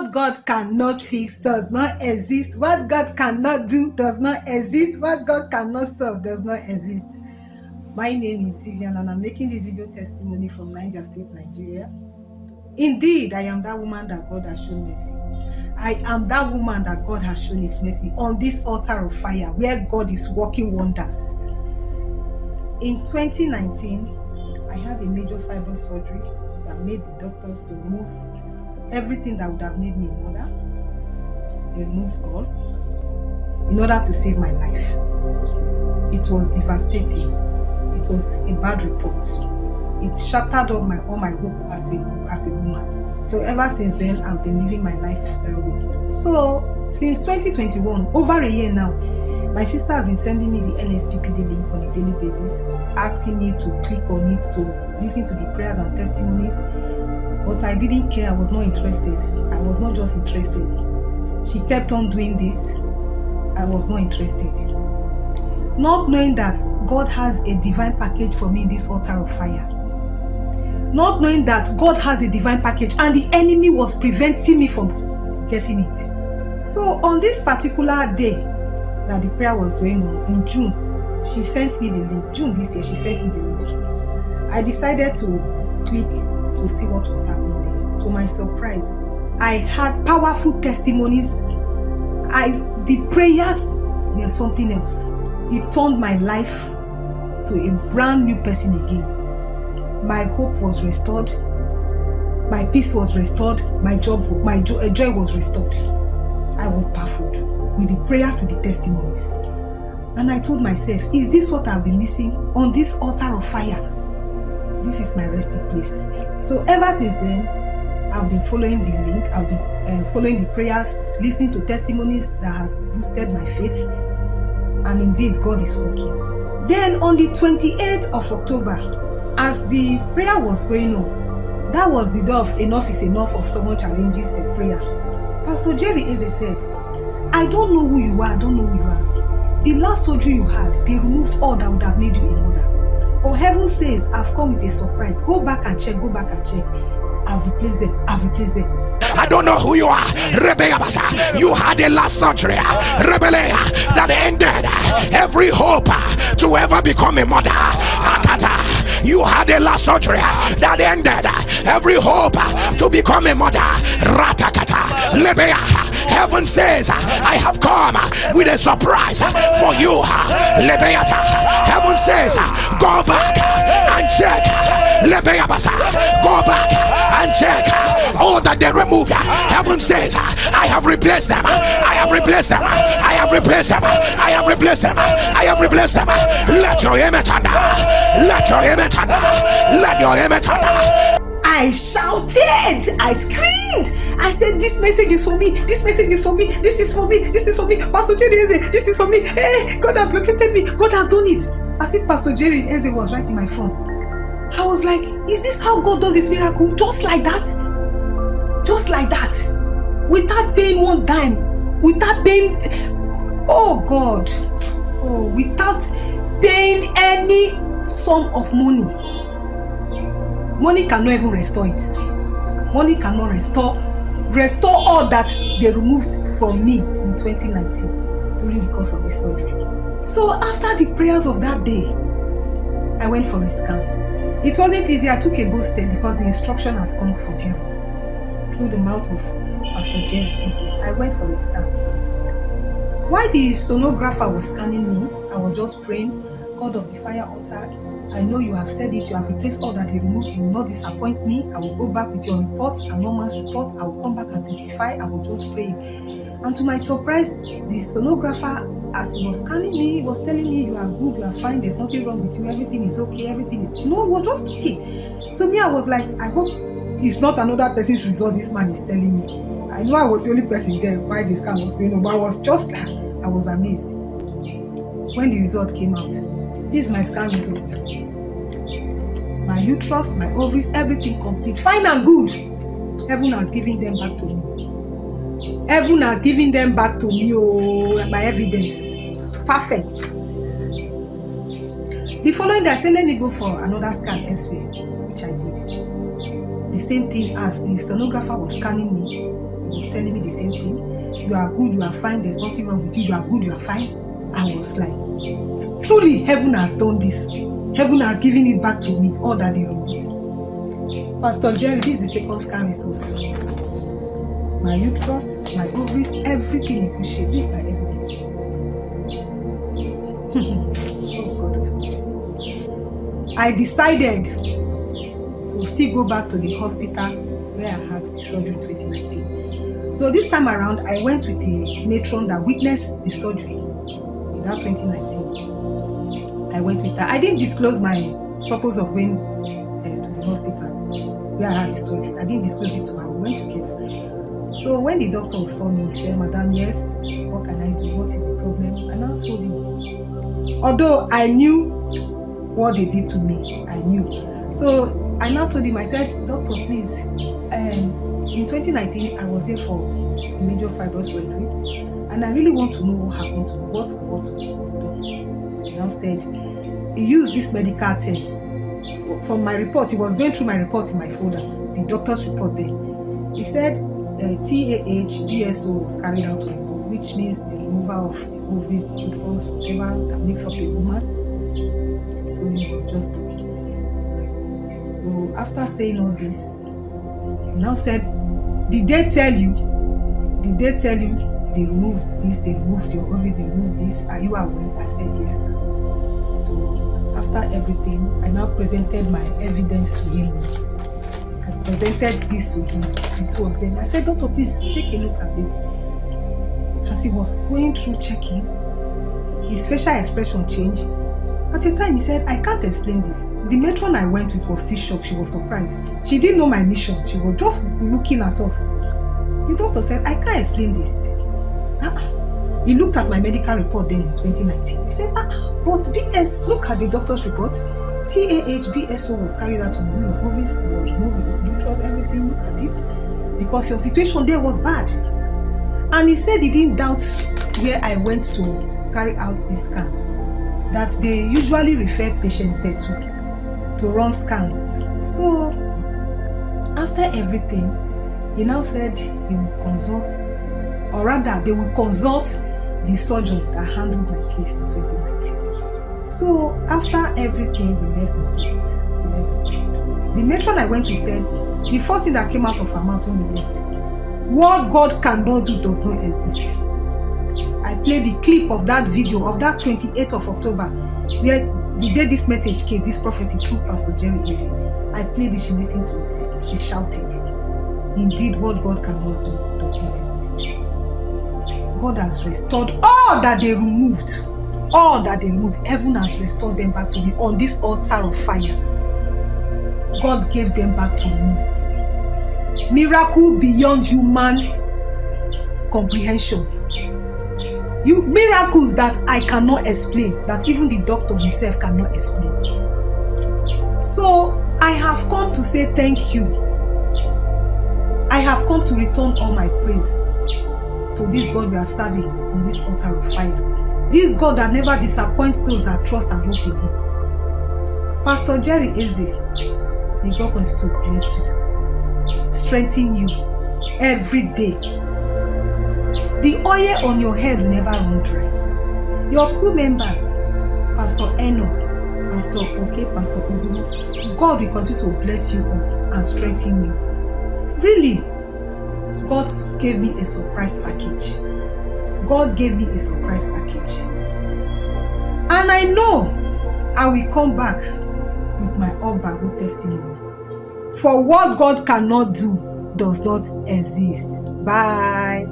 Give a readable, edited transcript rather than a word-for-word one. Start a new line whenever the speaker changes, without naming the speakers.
What God cannot fix does not exist. What God cannot do does not exist. What God cannot solve does not exist. My name is Vivian and I'm making this video testimony from Niger State, Nigeria. Indeed, I am that woman that God has shown mercy. I am that woman that God has shown his mercy on this altar of fire where God is working wonders. In 2019, I had a major fibroid surgery that made the doctors to remove everything that would have made me a mother. They removed all in order to save my life. It was devastating. It was a bad report. It shattered all my hope as a woman. So ever since then, I've been living my life that way. So since 2021, over a year now, my sister has been sending me the NSPPD link on a daily basis, asking me to click on it to listen to the prayers and testimonies. But I didn't care. I was not interested. I was not just interested. She kept on doing this. I was not interested. Not knowing that God has a divine package for me in this altar of fire. Not knowing that God has a divine package and the enemy was preventing me from getting it. So on this particular day that the prayer was going on, in June, she sent me the link. June this year, she sent me the link. I decided to click to see what was happening there. To my surprise, I had powerful testimonies. The prayers were something else. It turned my life to a brand new person again. My hope was restored. My peace was restored. My joy was restored. I was baffled with the prayers, with the testimonies. And I told myself, is this what I've been missing on this altar of fire? This is my resting place. So ever since then, I've been following the link. I've been following the prayers, listening to testimonies that has boosted my faith. And indeed, God is working. Then on the 28th of October, as the prayer was going on, that was the day of enough is enough of stubborn challenges prayer. Pastor Jerry Eze said, I don't know who you are, I don't know who you are. The last surgery you had, they removed all that would have made you a mother. But heaven says, I've come with a surprise. Go back and check, go back and check. I've replaced them, I've replaced them.
I don't know who you are. You had a last surgery that ended every hope to ever become a mother. You had a last surgery that ended every hope to become a mother. Heaven says, I have come with a surprise for you. Heaven says, go back and check. Go back and check all that they removed. Heaven says, I have replaced them. I have replaced them. I have replaced them. I have replaced them. I have replaced them. Let your image thunder. Let your image thunder. Let your image thunder.
I shouted, I screamed, I said, this message is for me, this message is for me, this is for me, this is for me, Pastor Jerry Eze, this is for me, hey, God has located me, God has done it. As if Pastor Jerry Eze was right in my front. I was like, is this how God does his miracle? Just like that? Just like that? Without paying one dime, without paying, oh God, oh, without paying any sum of money. Money cannot even restore it. Money cannot restore all that they removed from me in 2019 during the course of this surgery. So after the prayers of that day, I went for a scan. It wasn't easy. I took a bold step because the instruction has come from heaven through the mouth of Pastor Jerry Eze. I went for a scan. While the sonographer was scanning me, I was just praying, God of the fire altar, I know you have said it, you have replaced all that they removed, you will not disappoint me. I will go back with your report and no man's report. I will come back and testify. I was just praying. And to my surprise, the sonographer, as he was scanning me, he was telling me, you are good, you are fine, there's nothing wrong with you, everything is okay, everything is, it was just okay. To me, I was like, I hope it's not another person's result this man is telling me. I know I was the only person there while the scan was going on, but I was amazed. When the result came out, this is my scan result. My uterus, my ovaries, everything complete, fine and good. Heaven has given them back to me. Heaven has given them back to me, oh, my evidence. Perfect. The following day, I said, let me go for another scan elsewhere, which I did. The same thing as the sonographer was scanning me. was telling me the same thing. You are good, you are fine, there's nothing wrong with you, you are good, you are fine. I was like, truly, heaven has done this. Heaven has given it back to me, all that they removed. Pastor Jerry, this is the second scan result. My uterus, my ovaries, everything in good shape. This is my evidence. Oh God of mercy. I decided to still go back to the hospital where I had the surgery in 2019. So this time around, I went with a matron that witnessed the surgery in that 2019. I went with her. I didn't disclose my purpose of going to the hospital where I had the surgery. I didn't disclose it to her. We went together. So when the doctor saw me, he said, Madam, yes, what can I do? What is the problem? And I told him. Although I knew what they did to me, I knew. So I now told him, I said, Doctor, please, in 2019, I was there for a major fibroid surgery, and I really want to know what happened to me, what was done. He now said, he used this medical term. From my report, he was going through my report in my folder, the doctor's report there. He said, TAH BSO was carried out on you, which means the removal of the ovaries, uterus, whatever that makes up a woman. So he was just talking. So after saying all this, he now said, did they tell you they removed this, they removed your ovaries, they removed this? Are you aware? I said yes, sir. So after everything, I now presented my evidence to him. I presented this to him, the two of them. I said, Doctor, please take a look at this. As he was going through checking, his facial expression changed. At the time, he said, I can't explain this. The matron I went with was still shocked. She was surprised. She didn't know my mission. She was just looking at us. The doctor said, I can't explain this. He looked at my medical report then in 2019. He said, but BS, look at the doctor's report. TAH BSO was carried out on you. Your ovaries was removed, your uterus, everything. Look at it. Because your situation there was bad. And he said he didn't doubt where I went to carry out this scan. That they usually refer patients there to run scans. So after everything, he now said he will consult, or rather they will consult the surgeon that handled my case in 2019. So after everything, we left the place. The matron I went with said, the first thing that came out of her mouth when we left, what God cannot do does not exist. I played the clip of that video of that 28th of October, where the day this message came, this prophecy through Pastor Jerry Eze. I played it, she listened to it, she shouted, indeed what God cannot do does not exist. God has restored all that they removed. All that they removed, heaven has restored them back to me on this altar of fire. God gave them back to me. Miracle beyond human comprehension. Miracles that I cannot explain, that even the doctor himself cannot explain. So I have come to say thank you. I have come to return all my praise to this God we are serving on this altar of fire. This God that never disappoints those that trust and hope in Him. Pastor Jerry Eze, may God continue to bless you, strengthen you every day. The oil on your head will never run dry. Your crew members, Pastor Eno, Pastor Oke, Pastor Ugu, God will continue to bless you all and strengthen you. Really, God gave me a surprise package. God gave me a surprise package. And I know I will come back with my unbridled testimony. For what God cannot do does not exist. Bye.